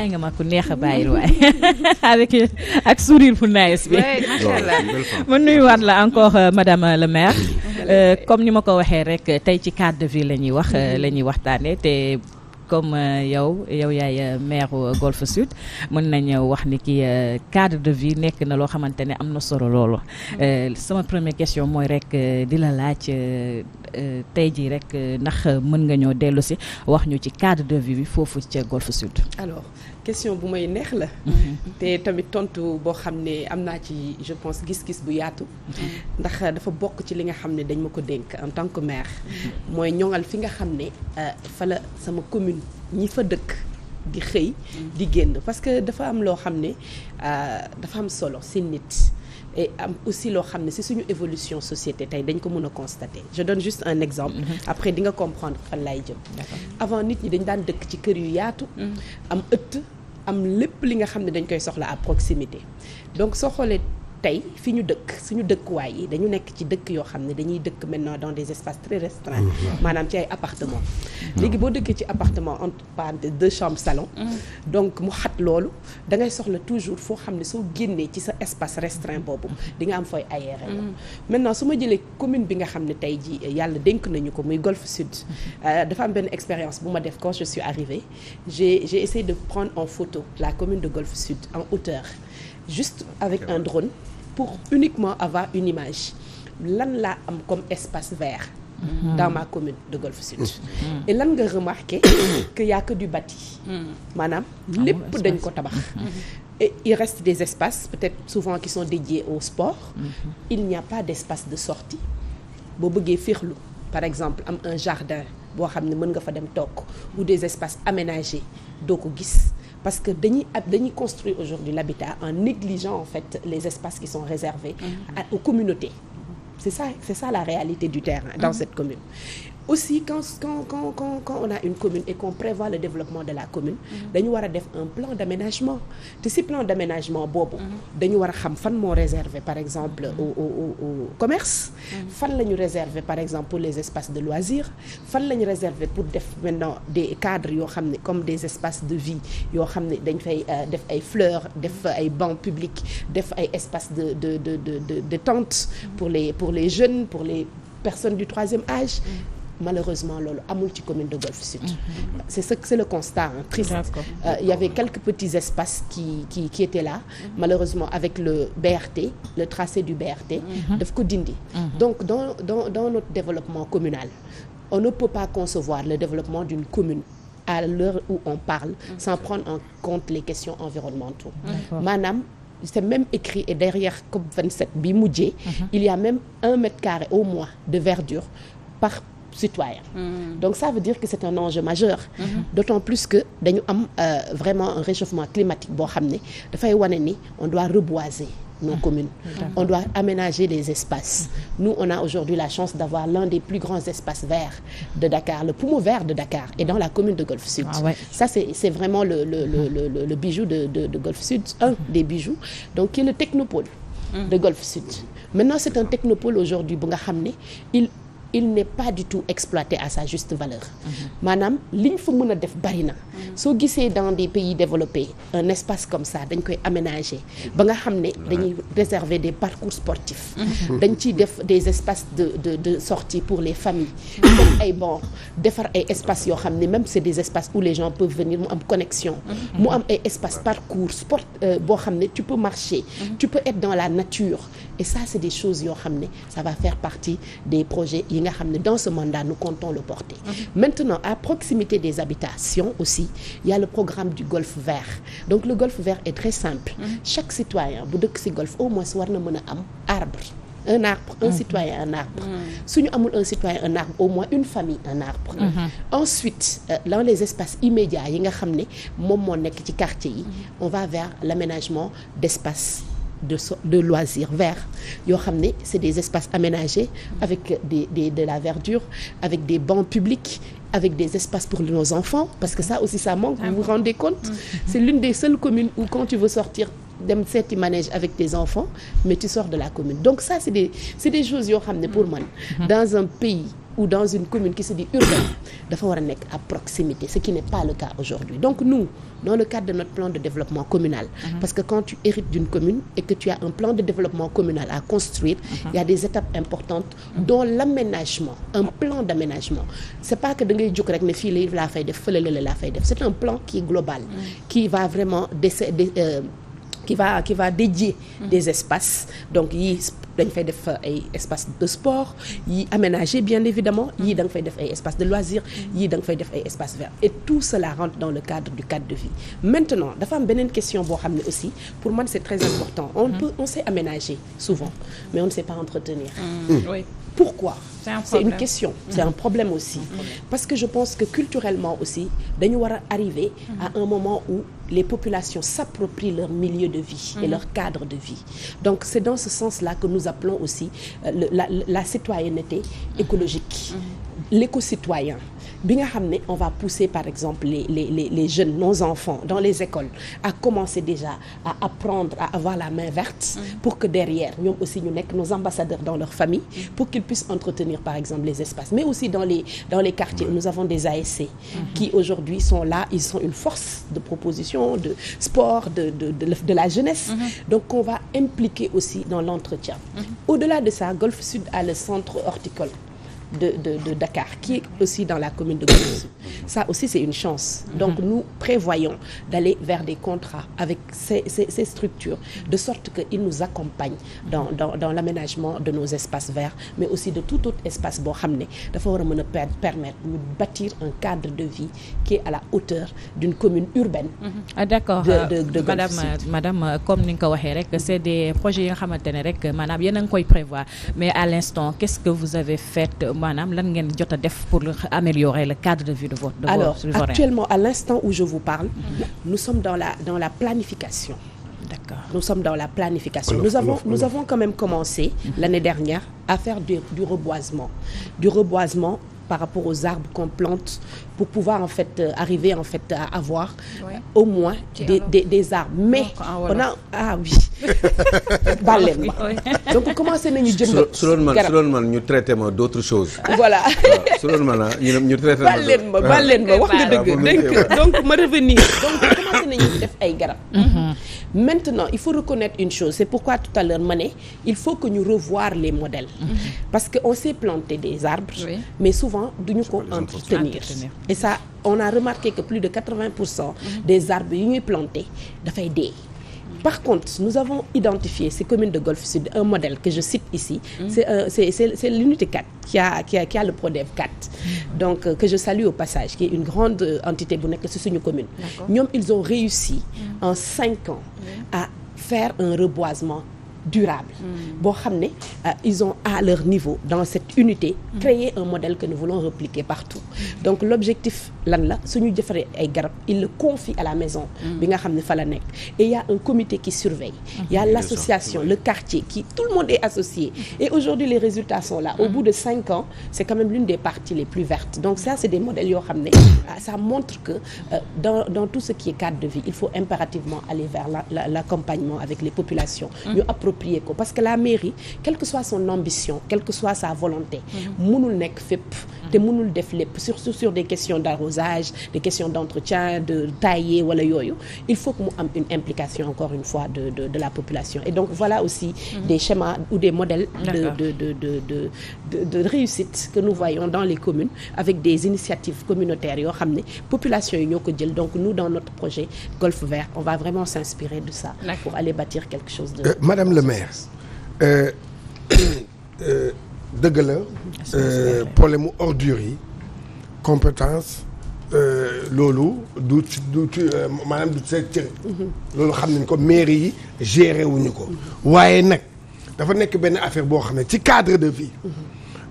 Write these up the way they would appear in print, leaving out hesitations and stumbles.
ay nga ma ku neex a bàyyil waay avec ak sourire bu nice bi. macha allah ma nuyuwaat la encore madame le maire. Comme ni ma ko waxee rek tey ci cadre de vie la ñuy wax la ñuy waxtaanee te comme yow yaay maire Golf Sud mën nañu wax ni ki cadre de vie nekk na loo xamante ne am na solo loolu. Sama première question mooy rek di la laaj tey jii rek ndax mën nga ñoo dellu si wax ñu ci cadre de vie bi foofu ca Golf Sud. alors question bu may neex la. te tamit tontu boo xam ne am naa ci je pense gis-gis bu yaatu. ndax dafa bokk ci li nga xam ne dañ ma ko dénk en tant que maire. mooy ñoŋal fi nga xam ne fa la sama commune ñi fa dëkk di xëy. di génn parce que dafa am loo xam ne dafa am solo si nit. et am aussi loo xam ne si suñu évolution société tey dañ ko mën a constater je donne juste un exemple. Après di nga comprendre fan laay jëm. Avant nit ñi dañ daan dëkk ci kër yu yaatu. am ëtt am lépp li nga xam ne dañ koy soxla à proximité donc soo xoolee tey fi ñu dëkk suñu dëkkuwaay yi dañu nekk ci dëkk yoo xam ne dañuy dëkk maintenant dans des espaces très restreints. maanaam ci ay appartements. léegi boo dëkkee ci appartement entre parenthèses 2 chambres salon. donc mu xat loolu da ngay soxla toujours foo xam ne soo génnee ci sa espace restreint boobu di nga am fooy aéré. maintenant su ma jëlee commune bi nga xam ne tey ji yàlla dénk nañu ko muy Golf Sud. dafa am benn expérience bu ma def quand je suis arrivée j'ai essayé de prendre en photo la commune de Golf Sud en hauteur juste avec un drone. Pour uniquement avoir une image lan laa am comme espace vert dans ma commune de Golf Sud et lan nga remarqué que y a que du bâti maanaam lépp dañ ko tabax et il reste des espaces peut-être souvent qui sont dédiés au sport il n'y a pas d'espace de sortie boo bëggee féexlu par exemple am un jardin boo xam ne mën nga fa dem toog ou des espaces aménagés doo ko gis parce que dañuy construire aujourd'hui l'habitat en négligeant en fait les espaces qui sont réservés aux communautés. C'est ça la réalité du terrain dans cette commune. Aussi quand on a une commune et qu'on prévoit le développement de la commune dañu war a def un plan d'aménagement te si plan d'aménagement boobu dañu war a xam fan moo réservé par exemple au commerce fan la ñu réservé par exemple pour les espaces de loisirs fan la ñu réservé pour def maintenant des cadres yoo xam ne comme des espaces de vie yoo xam ne dañ fay def ay fleurs def ay bancs publics def ay espaces de tentes pour les jeunes pour les personnes du 3e âge. Malheureusement loolu amul ci commune de Golf Sud. C'est le constat triste. Il y avait quelques petits espaces qui étaient là. Malheureusement avec le BRT, le tracé du BRT daf ko dindi. Donc dans notre développement communal, on ne peut pas concevoir le développement d'une commune à l'heure où on parle sans prendre en compte les questions environnementaux. Maanaam c'est même écrit et derrière COP27 bi mujjee il y a même 1 mètre carré au moins de verdure par citoyen. Donc ça veut dire que c'est un enjeu majeur. D'autant plus que dañu am vraiment un réchauffement climatique boo xam ne dafay wane ni on doit reboiser nos communes. On doit aménager les espaces. Nous, on a aujourd'hui la chance d'avoir l'un des plus grands espaces verts de Dakar, le poumon vert de Dakar, et dans la commune de Golf Sud. Ça, c'est vraiment le bijou de Golf Sud, un des bijoux, donc qui est le technopôle de Golf Sud. Maintenant, c'est un technopôle aujourd'hui bu nga xam ne il n'est pas du tout exploité à sa juste valeur. Maanaam liñ fa mën a def bari na. Soo gisee dans des pays développés un espace comme ça dañ koy aménager ba nga xam ne dañuy réserver des parcours sportifs. dañ ciy def des espaces de sortie pour les familles. def ay bancs defar ay espaces yoo xam ne même c'est des espaces où les gens peuvent venir mu am connexion. mu am ay espaces parcours sport boo xam ne tu peux marcher. tu peux être dans la nature et ça c'est des choses yoo xam ne ça va faire partie des projets yi nga xam ne dans ce mandat nous comptons le porter. Maintenant à proximité des habitations aussi il y a le programme du golf vert. Donc le golf vert est très simple. Chaque citoyen bu dëkk ci golf au moins war na mën a am arbre. Un citoyen un arbre. Su ñu amul un citoyen un arbre au moins une famille un arbre. Ensuite dans les espaces immédiats yi nga xam ne moom moo nekk ci quartier yi on va vers l'aménagement d'espaces de loisirs verts yoo xam ne c'est des espaces aménagés avec de la verdure avec des bancs publics avec des espaces pour nos enfants parce que ça aussi ça manque vous vous rendez compte c'est l'une des seules communes où quand tu veux sortir dem seeti manège avec tes enfants mais tu sors de la commune donc ça c'est des choses yoo xam ne pour man dans un pays ou dans une commune qui se dit urbaine dafa war a nekk à proximité, ce qui n'est pas le cas aujourd'hui. Donc nous, dans le cadre de notre plan de développement communal, parce que quand tu hérites d'une commune et que tu as un plan de développement communal à construire, il y a des étapes importantes dont l'aménagement, un plan d'aménagement. C'est pas que da ngay jóg rek ne fii laa fay def fële laa fay def. C'est un plan qui est global, qui va vraiment qui va dédier des espaces. Donc yii dañ fay def ay espaces de sport, yii aménager bien évidemment, yii da nga fay def ay espaces de loisirs, yii da nga fay def ay espaces verts. Et tout cela rentre dans le cadre du cadre de vie. Maintenant dafa am beneen question boo xam ne aussi pour moi c'est très important. On sait aménager souvent, mais on ne sait pas entretenir. Oui. Pourquoi? C'est une question, c'est un problème aussi. Parce que je pense que culturellement aussi, dañu war a arriver à un moment où les populations s'approprient leur milieu de vie et leur cadre de vie. Donc c'est dans ce sens-là que nous appelons aussi la citoyenneté écologique, l'éco-citoyen. Bi nga xam ne on va pousser par exemple les jeunes, nos enfants dans les écoles à commencer déjà à apprendre à avoir la main verte pour que derrière ñoom aussi ñu nekk nos ambassadeurs dans leur famille pour qu'ils puissent entretenir par exemple les espaces, mais aussi dans les quartiers où nous avons des ASC qui aujourd'hui sont là, ils sont une force de proposition, de sport, de la jeunesse. Donc on va impliquer aussi dans l'entretien. Au-delà de ça, Golf Sud a le centre horticole de Dakar, qui est aussi dans la commune de Golf Sud. Ça aussi, c'est une chance. Donc, nous prévoyons d'aller vers des contrats avec ces structures, de sorte qu'ils nous accompagnent dans l'aménagement de nos espaces verts, mais aussi de tout autre espace boo xam ne dafa war a mën a permettre de bâtir un cadre de vie qui est à la hauteur d'une commune urbaine. D'accord. de Golf Sud. Madame, comme ni nga ko waxee rek, c'est des projets yi nga xamante ne rek maanaam yéen a ngi koy prévoir, mais à l'instant, qu'est-ce que vous avez fait maanaam lan ngeen jot a def pour améliorer le cadre de vie de vos Alors, actuellement, à l'instant où je vous parle, nous sommes dans la planification. D'accord. Nous sommes dans la planification. Nous avons quand même commencé l'année dernière à faire du reboisement. Du reboisement par rapport aux arbres qu'on plante pour pouvoir en fait arriver en fait à avoir au moins des arbres. Mais on a oui. baal leen ma donc commencé nañu jënd. su doon man ñu traité ma d'autres choses. Voilà. su doon man ñu traité ma. baal leen ma wax nga dëgg. donc ma revenir donc commencé nañu def ay garab. Maintenant il faut reconnaître une chose, c'est pourquoi tout à l'heure ma ne il faut que ñu revoir les modèles. Parce que on sait planter des arbres, mais souvent duñu ko entretenir. Et ça on a remarqué que plus de 80% des arbres yi ñuy planter dafay dee. Par contre, nous avons identifié ces communes de Golf Sud, un modèle que je cite ici, c'est l'unité 4 qui a le Prodev 4, donc que je salue au passage, qui est une grande entité bu nekk ci suñu commune. Ñoom ils ont réussi en 5 ans à faire un reboisement durable boo xam ne ils ont à leur niveau dans cette unité créé un modèle que nous voulons répliquer partout. Donc l'objectif lan la suñu jëfaree ay garab il le confie à la maison bi nga xam ne fa la nekk, et il y a un comité qui surveille, il y a l'association, le quartier, qui tout le monde est associé, et aujourd'hui les résultats sont là. Au bout de 5 ans c'est quand même l'une des parties les plus vertes. Donc ça c'est des modèles yoo xam ne ça montre que dans tout ce qui est cadre de vie il faut impérativement aller vers l'accompagnement avec les populations, ñu approprier ko, parce que la mairie quelle que soit son ambition, quelle que soit sa volonté mënul nekk fépp te mënul def lépp, surtout sur des questions d'arrosage, des questions d'entretien, de tailler wala yooyu. Il faut que mu am une implication encore une fois de la population. Et donc voilà aussi des schémas ou des modèles de réussite que nous voyons dans les communes avec des initiatives communautaires yoo xam ne population yi ñoo ko jël. Donc nous dans notre projet Golf Vert on va vraiment s'inspirer de ça pour aller bâtir quelque chose de Madame le maire, dëgg la problème mu ordures yi compétence loolu du maanaam du sa cër. loolu xam nañ ko mairie yi géré wuñu ko. waaye nag dafa nekk benn affaire boo xam ne ci cadre de vie.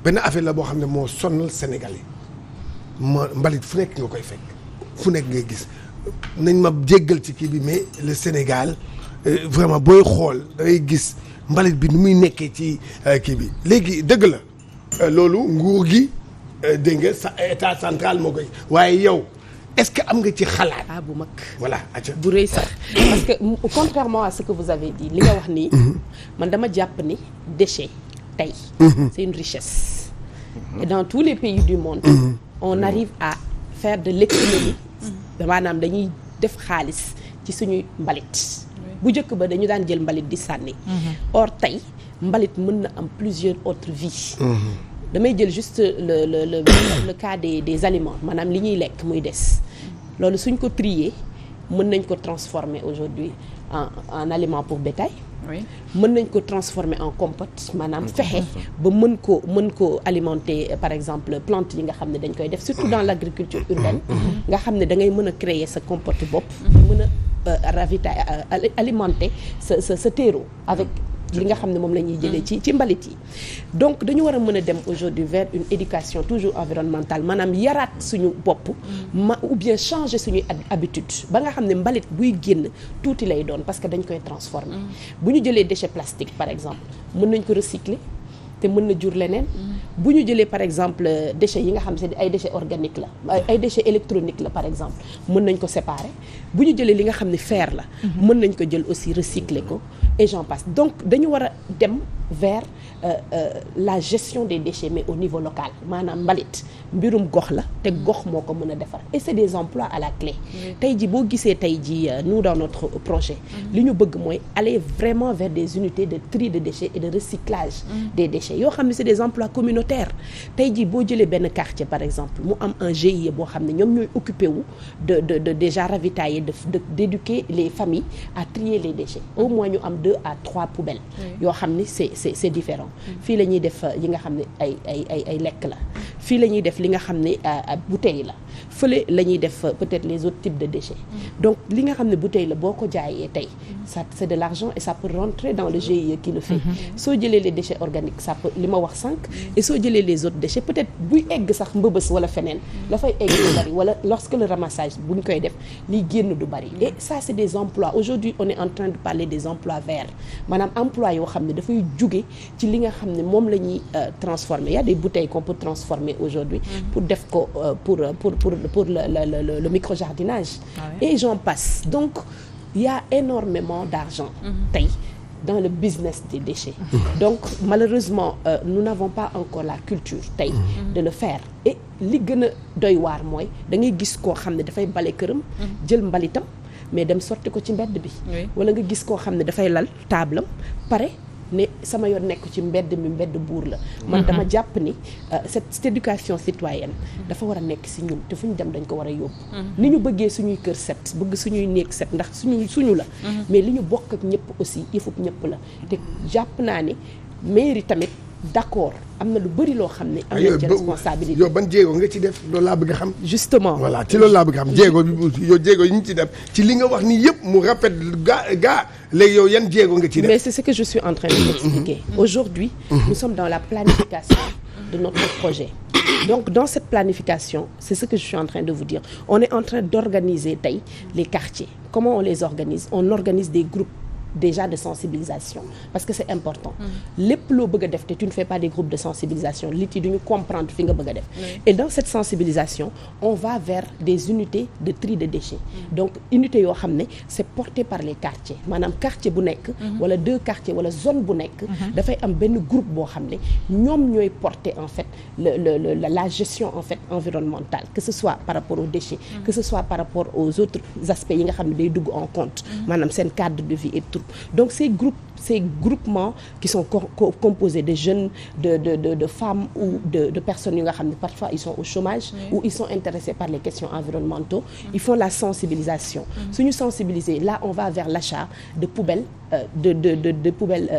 benn affaire la boo xam ne moo sonnal Sénégal yi mbalit fu nekk nga koy fekk fu nekk ngay gis nañ ma jéggal ci kii bi mais le Sénégal vraiment booy xool da ngay gis mbalit bi ni muy nekkee ci kii bi léegi dëgg la loolu nguur gi dégg nga sa état central moo koy waaye yow est-ce que am nga ci xalaat. bu mag voilà acca bu rëy sax parce que contrairement à ce que vous avez dit li nga wax nii man dama jàpp ni déchet tey c'est une richesse Et dans tous les pays du monde on arrive à faire de l'économie maanaam dañuy def xaalis ci suñuy mbalit bu njëkk ba dañu daan jël mbalit di sànni or tey mbalit mën na am plusieurs autres vies damay jël juste le cas des aliments maanaam li ñuy lekk muy des loolu suñ ko trier mën nañ ko transformer aujourd'hui en aliment pour bétail mën nañ ko transformer en compote maanaam fexe ba mën ko alimenter par exemple plante yi nga xam ne dañ koy def surtout dans l'agriculture urbaine nga xam ne da ngay mën a créer sa compote bopp mën a ravitailler alimenter sa terreau avec li nga xam ne moom la ñuy jëlee ci mbalit yi donc dañu war a mën a dem aujourd'hui vers une éducation toujours environnementale maanaam yaraat suñu bopp ou bien changer suñuy habitude ba nga xam ne mbalit buy génn tuuti lay doon parce que dañ koy transformer bu ñu jëlee déchet plastique par exemple mën nañ ko recycler te mën na jur leneen bu ñu jëlee par exemple déchets yi nga xam ne ay déchets organiques la ay déchets électroniques la par exemple mën nañ ko séparer bu ñu jëlee li nga xam ne fer la mën nañ ko jël aussi recycler ko et j'en passe donc dañu war a dem vers la gestion des déchets mais au niveau local maanaam mbalit mbirum gox la te gox moo ko mën a defar et c'est des emplois à la clé tey ji boo gisee tey ji nous dans notre projet li ñu bëgg mooy aller vraiment vers des unités de tri de déchets et de recyclage des déchets yoo xam ne c'est des emplois communautaires tey ji boo jëlee benn quartier par exemple mu am un GIE boo xam ne ñoom ñooy occupé wu de déjà ravitailler d'éduquer les familles à trier les déchets au moins ñu am 2 à 3 poubelles yoo xam ne c'est différent fii la ñuy def yi nga xam ne ay lekk la fii la ñuy def li nga xam ne bouteille la fële la ñuy def peut-être les autres types de déchets donc li nga xam ne bouteille la boo ko jaayee tey ça c'est de l'argent et ça peut rentrer dans le GIE qui le fait soo jëlee les déchets organiques ça peut li ma wax sànq et soo jëlee les autres déchets peut-être buy egg sax mbëbës wala feneen la fay egg du bari wala lorsque le ramassage buñ koy def liy génn du bari et ça c'est des emplois aujourd'hui on est en train de parler des emplois verts maanaam emploi yoo xam ne dafay jóge ci li nga xam ne moom la ñuy transformer il y a des bouteilles qu'on peut transformer aujourd'hui pour def ko pour le micro-jardinage et j'en passe donc il y a énormément d'argent tey dans le business des déchets donc malheureusement nous n'avons pas encore la culture tey de le faire et li gën a doy waar mooy da ngay gis koo xam ne dafay bale këram jël mbalitam mais dem sotti ko ci mbedd bi wala nga gis koo xam ne dafay lal table am pare ne sama yoon nekk ci mbedd mi mbedd buur la man dama jàpp ni cette éducation citoyenne dafa war a nekk si ñun te fu ñu dem dañ ko war a yóbbu ni ñu bëggee suñuy kër set bëgg suñuy néeg set ndax suñu la mais li ñu bokk ak ñëpp aussi yëfub ñëpp la te jàpp naa ni mairie tamit d'accord am na lu bëri loo xam ne am na ci responsabilité yow ban jéego nga ci def loolu laa bëgg a xam justement voilà ci loolu laa bëgg a xam jéego yi ñu ci def ci li nga wax ni yëpp mu répète gaa léegi yow yan jéego nga ci def mais c'est ce que je suis en train de t'expliquer aujourd'hui nous sommes dans la planification de notre projet donc dans cette planification c'est ce que je suis en train de vous dire on est en train d'organiser tey les quartiers comment on les organise on organise des groupes déjà de sensibilisation parce que c'est important lépp loo bëgg a def te tu ne fais pas des groupes de sensibilisation nit yi duñu comprendre fi nga bëgg a def et dans cette sensibilisation on va vers des unités de tri de déchets donc unités yoo xam ne c'est porté par les quartiers maanaam quartier bu nekk wala 2 quartiers wala zone bu nekk dafay am benn groupe boo xam ne ñoom ñooy porter en fait la gestion en fait environnementale que ce soit par rapport aux déchets que ce soit par rapport aux autres aspects yi nga xam ne day dugg en compte maanaam seen cadre de vie et tout donc ces groupements qui sont composés de jeunes de femmes ou de personnes yi nga xam ne parfois ils sont au chômage ou ils sont intéressés par les questions environnementaux ils font la sensibilisation suñu sensibiliser là on va vers l'achat de poubelles de poubelles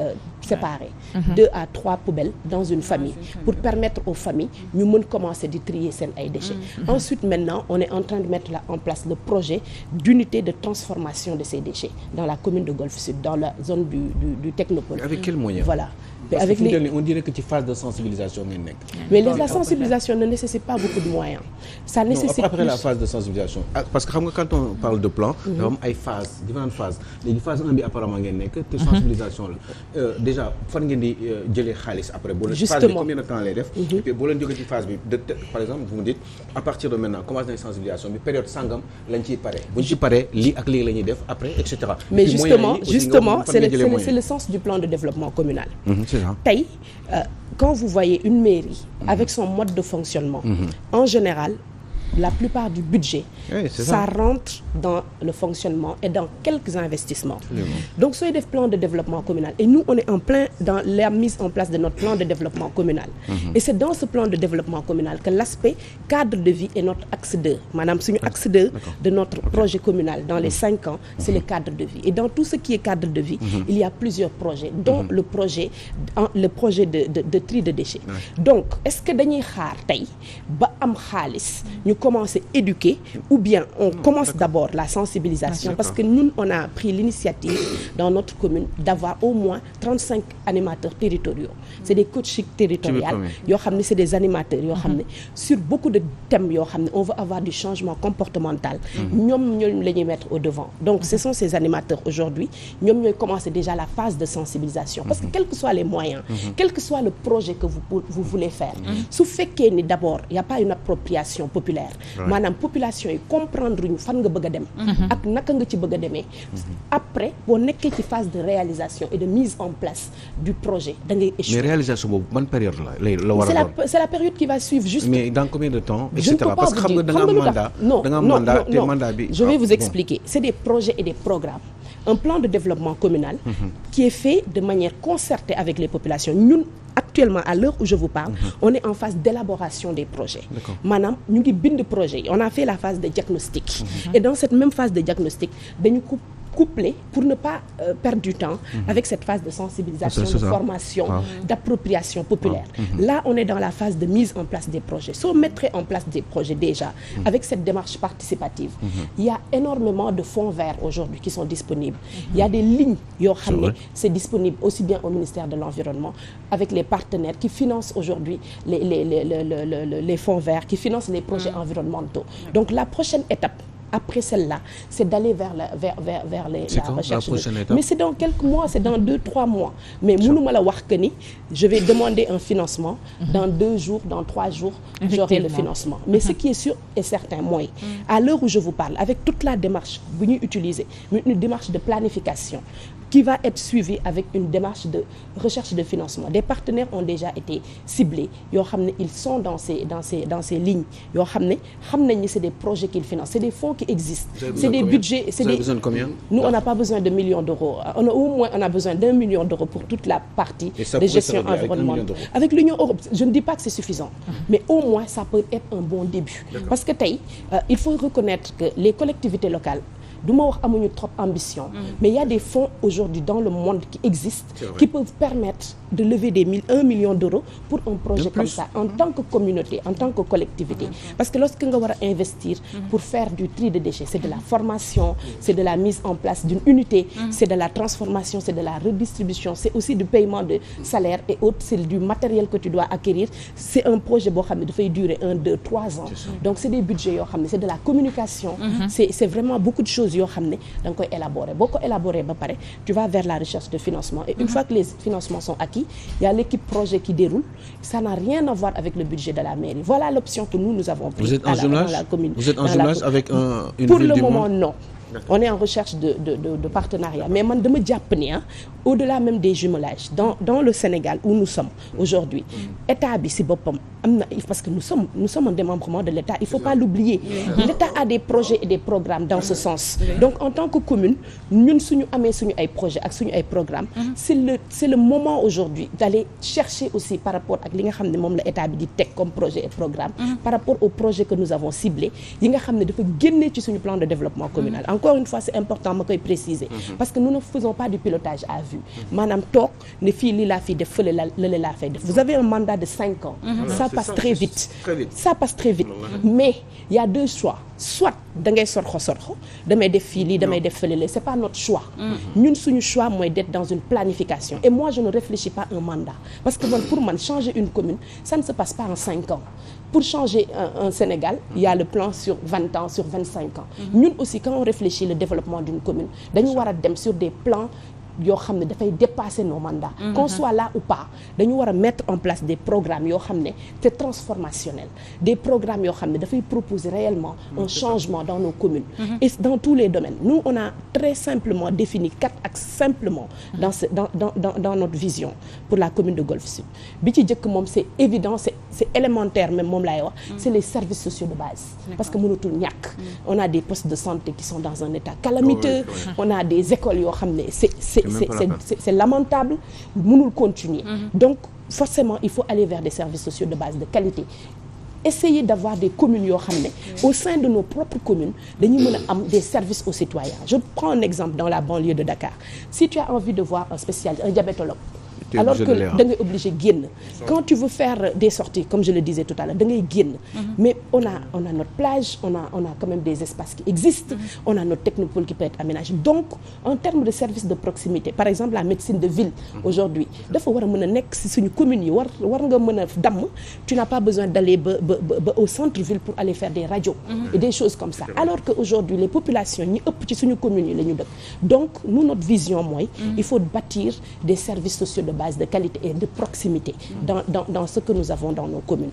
séparées 2 à 3 poubelles dans une famille pour permettre aux familles ñu mën commencer di trier seen ay déchets ensuite maintenant on est en train de mettre en place le projet d'unité de transformation de ces déchets dans la commune de Golf Sud dans la zone du Technopole. Avec quel moyen? Voilà. Parce avec que on dirait que ci phase de sensibilisation ngeen nekk. mais la sensibilisation ne nécessite pas beaucoup de moyens. Ça nécessite non, après la phase de sensibilisation parce que xam nga quand on parle de plan. dafa am ay phases différentes phases léegi phase 1 bi apparemment ngeen nekk te sensibilisation la déjà fan ngeen di jëlee xaalis après. justement phase bi combien de temps lay def. et puis boo leen jógee ci phase bi par exemple vous me dites à partir de maintenant commencé nañ sensibilisation bi période sangam lañ ciy pare bu ñu ci paree lii ak lii la ñuy def après et cetera. mais justement c'est le sens du plan de développement communal. tey quand vous voyez une mairie avec son mode de fonctionnement en général la plupart du budget ça rentre dans le fonctionnement et dans quelques investissements. Donc sooy def plan de développement communal et nous on est en plein dans la mise en place de notre plan de développement communal et c'est dans ce plan de développement communal que l'aspect cadre de vie est notre axe 2 maanaam suñu axe 2 de notre projet communal dans les 5 ans c'est le cadre de vie et dans tout ce qui est cadre de vie il y a plusieurs projets dont le projet de tri de déchets. Donc est-ce que dañuy xaar tey ba am xaalis ñu commencer éduquer ou bien on commence d'abord la sensibilisation parce que nous on a pris l'initiative dans notre commune d'avoir au moins 35 animateurs territoriaux c'est des coachs territoriaux yoo xam ne c'est des animateurs yoo xam ne sur beaucoup de thèmes yoo xam ne on veut avoir du changement comportemental ñoom la ñuy mettre au devant donc ce sont ces animateurs aujourd'hui ñoom ñooy commencer déjà la phase de sensibilisation parce que quels que soient les moyens quel que soit le projet que vous voulez faire su fekkee ni d'abord il y a pas une appropriation populaire maanaam population yi comprendre ñu fan nga bëgg a dem ak naka nga ci bëgg a demee après boo nekkee ci phase de réalisation et de mise en place du projet da ngay échouer. Mais réalisation boobu ban période la war a doon c'est la période qui va suivre juste. Mais dans combien de temps et cetera parce que xam nga da nga am mandat te mandat bi je vais vous expliquer c'est des projets et des programmes un plan de développement communal qui est fait de manière concertée avec les populations ñun actuellement à l'heure où je vous parle on est en phase d'élaboration des projets maanaam ñu ngi bind projet yi on a fait la phase de diagnostic et dans cette même phase de diagnostic dañu ko couplé pour ne pas perdre du temps avec cette phase de sensibilisation, de formation, d'appropriation populaire. Là, on est dans la phase de mise en place des projets. Si on mettrait en place des projets déjà, avec cette démarche participative, il y a énormément de fonds verts aujourd'hui qui sont disponibles. Il y a des lignes, c'est disponible aussi bien au ministère de l'Environnement, avec les partenaires qui financent aujourd'hui les fonds verts, qui financent les projets environnementaux. Donc la prochaine étape, après celle-là, c'est d'aller vers la recherche. Mais c'est dans quelques mois, c'est dans 2-3 mois. Mais mënuma la wax que ni je vais demander un financement dans 2 jours, dans 3 jours, j'aurai le financement. Mais ce qui est sûr et certain, moi, à l'heure où je vous parle, avec toute la démarche que nous utilisons, une démarche de planification, qui va être suivi avec une démarche de recherche de financement. Des partenaires ont déjà été ciblés. Ils sont dans ces lignes. C'est des projets qu'ils financent. C'est des fonds qui existent. C'est des budgets. Vous avez besoin de combien? Nous, on n'a pas besoin de millions d'euros. Au moins, on a besoin d'1 million d'euros pour toute la partie de gestion environnementale. Avec l'Union européenne, je ne dis pas que c'est suffisant, mais au moins, ça peut être un bon début. Parce que il faut reconnaître que les collectivités locales, du ma wax amuñu trop ambition mais il y a des fonds aujourd'hui dans le monde qui existent qui peuvent permettre de lever 1 million d'euros pour un projet comme ça en tant que communauté, en tant que collectivité parce que lorsque nga war a investir pour faire du tri de déchets, c'est de la formation, c'est de la mise en place d'une unité, c'est de la transformation, c'est de la redistribution, c'est aussi du paiement de salaire et autres, c'est du matériel que tu dois acquérir. C'est un projet boo xam ne dafay durer 1, 2, 3 ans. Donc c'est des budgets yoo xam ne c'est de la communication, c'est vraiment beaucoup de choses yoo xam ne da nga koy élaborer boo ko élaborer ba pare tu vas vers la recherche de financement et une fois que les financements sont acquis il y a l'équipe projet qui déroule. Ça n'a rien à voir avec le budget de la mairie. Voilà l'option que nous avons prise dans la commune. Vous êtes en jumelage avec une pour ville le du moment monde? Non. On est en recherche de partenariat. Mais man dama jàpp ni au-delà même des jumelages, dans le Sénégal où nous sommes aujourd'hui, État bi ci boppam am na parce que nous sommes un démembrement de l'État. Il faut pas l'oublier. L'État a des projets et des programmes dans ce sens. Donc en tant que commune, ñun suñu amee suñu ay projets ak suñu ay programmes, c'est le moment aujourd'hui d'aller chercher aussi par rapport ak li nga xam ne moom la État bi di teg comme projet et programme, par rapport aux projets que nous avons ciblés, yi nga xam ne dafa génne ci suñu plan de développement communal. Encore une fois, c'est important ma koy préciser parce que nous ne faisons pas du pilotage à vue. Maanaam toog ne fii lii laa fi def fële lële laa fay def. Vous avez un mandat de 5 ans. Ça passe très vite. Ça passe très vite. Mais il y a 2 choix. Soit da ngay sorxo damay def fii lii damay def fële c'est pas notre choix. Ñun suñu choix mooy d'être dans une planification. Et moi je ne réfléchis pas à un mandat parce que pour man changer une commune, ça ne se passe pas en 5 ans. Pour changer un Sénégal, il y a le plan sur 20 ans, sur 25 ans. Ñun aussi quand on réfléchit le développement d'une commune, dañu war a dem sur des plans yoo xam ne dafay dépasser nos mandats. Qu'on soit là ou pas dañu war a mettre en place des programmes yoo xam ne c'est transformationnel, des programmes yoo xam ne dafay proposer réellement un changement dans nos communes et dans tous les domaines. Nous on a très simplement défini 4 axes simplement dans notre vision pour la commune de Golf Sud. Bi ci jëkk moom c'est évident, c'est élémentaire même moom laay wax, c'est les services sociaux de base. Parce que mënatul ñàkk. On a des postes de santé qui sont dans un état calamiteux, on a des écoles yoo xam ne c'est lamentable, mënul continuer. Donc forcément il faut aller vers des services sociaux de base de qualité. Essayer d'avoir des communes yoo xam ne au sein de nos propres communes dañuy mën a am des services aux citoyens. Je prends un exemple dans la banlieue de Dakar. Si tu as envie de voir un spécialiste, un diabétologue, alors que da ngay obligé génn. Quand tu veux faire des sorties comme je le disais tout à l'heure da ngay génn. Mais on a notre plage, on a quand même des espaces qui existent, on a notre technopole qui peut être aménagé. Donc en termes de services de proximité, par exemple la médecine de ville aujourd'hui dafa war a mën a nekk ci suñu communes yi war nga mën a damm. Tu n'as pas besoin d'aller ba au centre-ville pour aller faire des radios et des choses comme ça. Alors que aujourd'hui les populations ñi ëpp ci suñu communes yi la ñu dëkk. Donc nous notre vision mooy il faut bâtir des services sociaux de base de qualité et de proximité dans ce que nous avons dans nos communes.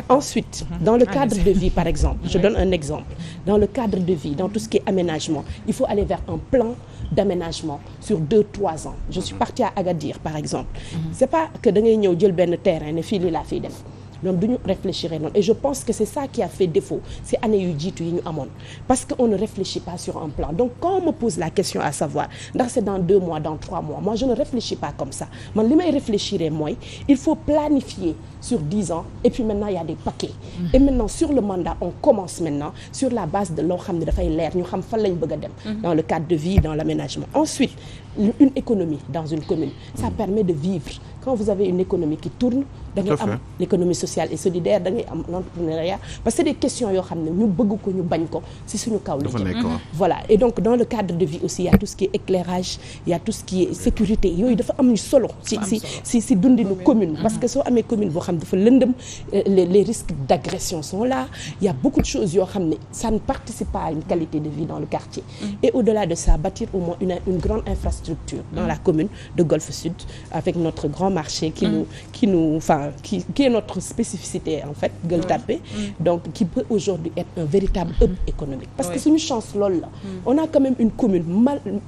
Ensuite, dans le cadre de vie par exemple, je donne un exemple. Dans le cadre de vie, dans tout ce qui est aménagement, il faut aller vers un plan d'aménagement sur 2-3 ans. Je suis partie à Agadir par exemple. C'est pas que da ngay ñëw jël benn terrain ne fii lii laa fiy def. ñoom du ñu réfléchir noonu et je pense que c'est ça qui a fait défaut ces années yu jiitu yi ñu amoon parce que on ne réfléchit pas sur un plan. Donc quand on me pose la question à savoir ndax c'est dans 2 mois, dans 3 mois, moi je ne réfléchis pas comme ça. Man li may réfléchir mooy il faut planifier sur 10 ans et puis maintenant il y a des paquets. Et maintenant sur le mandat on commence maintenant sur la base de loo xam ne dafay leer ñu xam fan lañ bëgg a dem. Dans le cadre de vie, dans l'aménagement. Ensuite une économie dans une commune ça permet de vivre. Quand vous avez une économie qui tourne da ngay am l'économie sociale et solidaire, da ngay am l'entrepreneuriat parce que c'est des questions yoo xam ne ñu bëgg ko ñu bañ ko ci suñu kaw la jëm. Voilà, et donc dans le cadre de vie aussi il y a tout ce qui est éclairage, il y a tout ce qui est sécurité yooyu dafa am ñu solo ci dundinu commune parce que soo amee commune boo xam dafa lëndëm les risques d'agression sont là, il y a beaucoup de choses yoo xam ne ça ne participe pas à une qualité de vie dans le quartier. Et au-delà de ça bâtir au moins une grande infrastructure dans la commune de Golf Sud avec notre grand marché qui est notre spécificité en fait, Gueule Tapée, donc qui peut aujourd'hui être un véritable hub économique. Parce que c'est une chance lool là. On a quand même une commune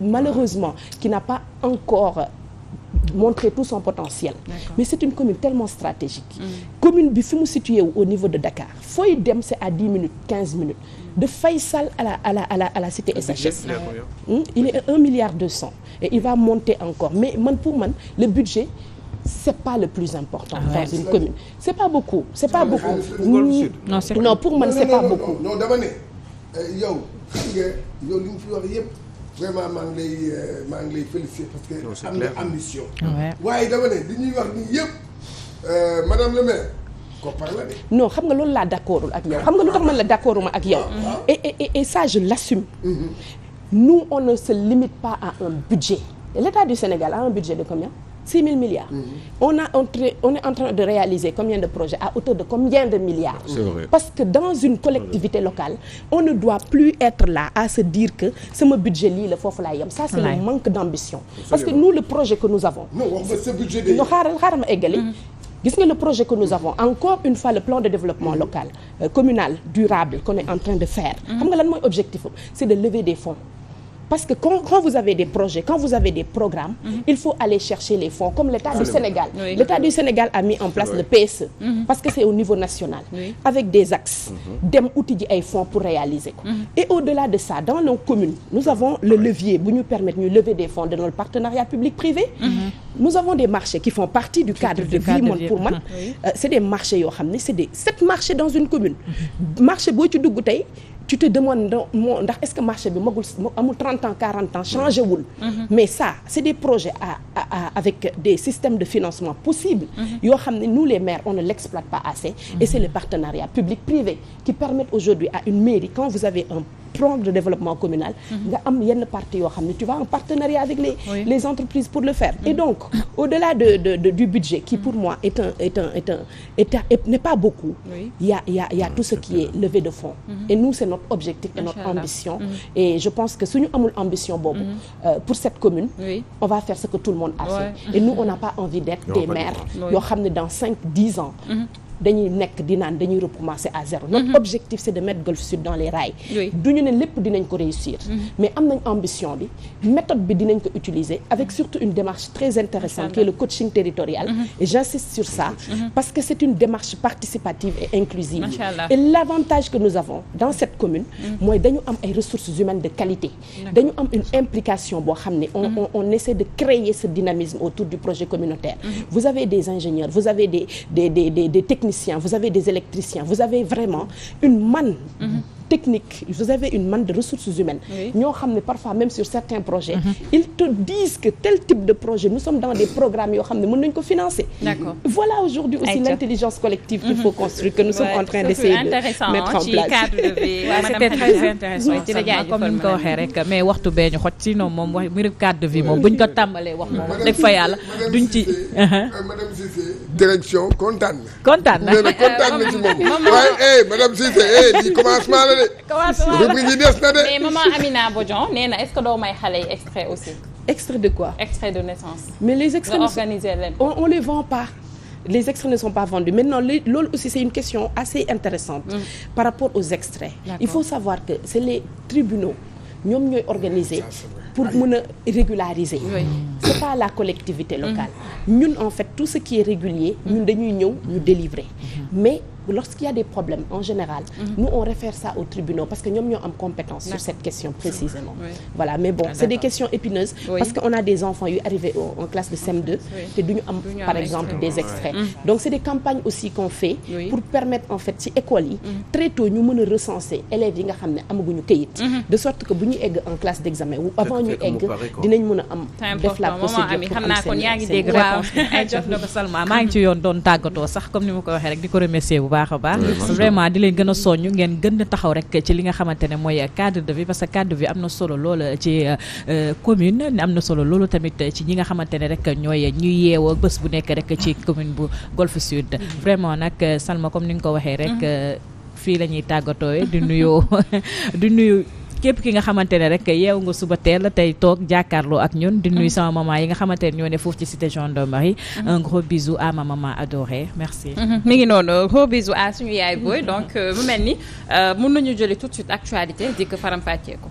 malheureusement qui n'a pas encore montrer tout son potentiel. Mais c'est une commune tellement stratégique. Commune bi fi mu situé au niveau de Dakar fooy dem c'est à 10 minutes 15 minutes de Faysal à la cité SHS. Il est 1,2 milliard et il va monter encore. Mais pour man le budget c'est pas le plus important dans une commune. C'est pas beaucoup. Non, pour man c'est pas beaucoup. Non, dama ne yow xam nga yow li mu fi wax yëpp vraiment maa ngi lay féliciter parce que am nga ambition. waaye dama ne li ñuy wax nii yëpp madame le maire koppar la de. Non, xam nga loolu laa d'accordul ak yow. Xam nga lu tax man la d'accorduma ak yow. Et ça je l'assume. Nous on ne se limite pas à un budget. L'État du Sénégal a un budget de combien? 6 000 milliards. On est en train de réaliser combien de projets à hauteur de combien de milliards? C'est vrai. Parce que dans une collectivité locale, on ne doit plus être là à se dire que sama budget lii la foofu laa yem. Ça c'est le manque d'ambition. Parce que nous le projet que nous avons. Non, wax nga ce budget de. Non, xaaral ma eggali. Gis nga le projet que nous avons encore une fois le plan de développement local communal durable qu'on est en train de faire. Xam nga lan mooy objectif c'est de lever des fonds. Parce que quand vous avez des projets, quand vous avez des programmes, il faut aller chercher les fonds, comme l'État du Sénégal. Oui. L'État du Sénégal a mis en place le PSE, parce que c'est au niveau national, avec des axes, des outils et fonds pour réaliser. Et au-delà de ça, dans nos communes, nous avons le levier pour nous permettre de lever des fonds de notre partenariat public-privé. Nous avons des marchés qui font partie du cadre de vie pour moi. C'est des marchés, c'est des 7 marchés dans une commune. Marché boy tu dugg tay tu te demandes ndax est-ce que marché bi amul 30 ans 40 ans changé wul. Mais ça c'est des projets avec des systèmes de financement possibles yoo xam ne nous les maires on ne l'exploite pas assez et c'est le partenariat public-privé qui permettent aujourd'hui à une mairie quand vous avez plan de développement communal nga am yenn parties yoo xam ne tu vas en partenariat avec les entreprises pour le faire et donc au-delà du budget qui pour moi n'est pas beaucoup il y a tout ce qui est levée de fonds et nous c'est notre objectif et notre ambition et je pense que suñu amul ambition boobu pour cette commune on va faire ce que tout le monde a fait et nous on n'a pas envie d'être des maires yoo xam ne dans 5-10 ans dañuy nekk di naan dañuy recommencer à zéro notre objectif c'est de mettre Golf Sud dans les rails duñu ne lépp dinañ ko réussir mais am nañ ambition bi méthode bi dinañ ko utiliser avec surtout une démarche très intéressante qui est le coaching territorial et j'insiste sur ça parce que c'est une démarche participative et inclusive et l'avantage que nous avons dans cette commune mooy dañu am ay ressources humaines de qualité dañu am une implication boo xam ne on essaie de créer ce dynamisme autour du projet communautaire vous avez des ingénieurs vous avez des techniciens, vous avez des électriciens, vous avez vraiment une manne technique, vous avez une manne de ressources humaines. Ñoo xam ne parfois même sur certains projets, ils te disent que tel type de projet, nous sommes dans des programmes yoo xam ne mën nañu ko financer. D'accord. Voilà aujourd'hui aussi l'intelligence collective qu'il faut construire, que nous sommes en train d'essayer de mettre en place. ci cadre de vie. C'était très intéressant. Comme ni nga ko waxee rek mais waxtu bee ñu xoj sinon moom wax mbirum cadre de vie moom buñ ko tàmbalee wax moom wax dëgg fa yàlla duñ ci. Madame Cissé direction kontaan na. kontaan na kontaan na ci moom. waaye madame Cissé di commencement la. mais maman Amina Bodian nee na est-ce que doo may xale yi extrait aussi. Extrait de quoi? Extrait de naissance. mais les extraits on les vend pas. Les extraits ne sont pas vendus. Maintenant, loolu aussi c'est une question assez intéressante par rapport aux extraits. Il faut savoir que c'est les tribunaux ñoom ñooy organiser pour mën a régulariser. C'est pas la collectivité locale. Ñun en fait tout ce qui est régulier ñun dañuy ñëw ñu délivrer mais lorsqu'il y a des problèmes en général nous on réfère ça aux tribunaux parce que ñoom ñoo am compétence sur cette question précisément voilà mais bon c'est des questions épineuses parce que on a des enfants yu arrivés en classe de CM2 te duñu am par exemple des extraits donc c'est des campagnes aussi qu'on fait pour permettre en fait ci écoles yi très tôt ñu mën a recenser élèves yi nga xam ne amaguñu këyit de sorte que bu ñu egg en classe d'examen ou avant ñu egg dinañ mën a am def la procédure pour am kon yaa ngi dégg réponse ay jox na ko Salma maa ngi ci yoon doon tàggatoo sax comme ni ma ko waxee rek di ko remercier bu baax a baax vraiment di leen gën a soññ ngeen gën a taxaw rek ci li nga xamante ne mooy cadre de vie parce que cadre de vie am na solo loolu ci commune am na solo loolu tamit ci ñi nga xamante ne rek ñooy ñuy yeewoo bés bu nekk rek ci commune bu Golf Sud vraiment nag Salma comme ni nga ko waxee rek fii la ñuy tàggatoo di nuyu képp ki nga xamante ne rek yeewu nga suba teel tey toog jàkkaarloo ak ñun di nuyu sama maman yi nga xamante ne ñoo ne foofu ci cité gendarmerie un gros bisou à ma maman adorée merci. mi ngi noonu gros bisou à suñu yaay booy donc mu mel ni mën nañu jëlee tout de suite actualité di ko faram-fàccee ko.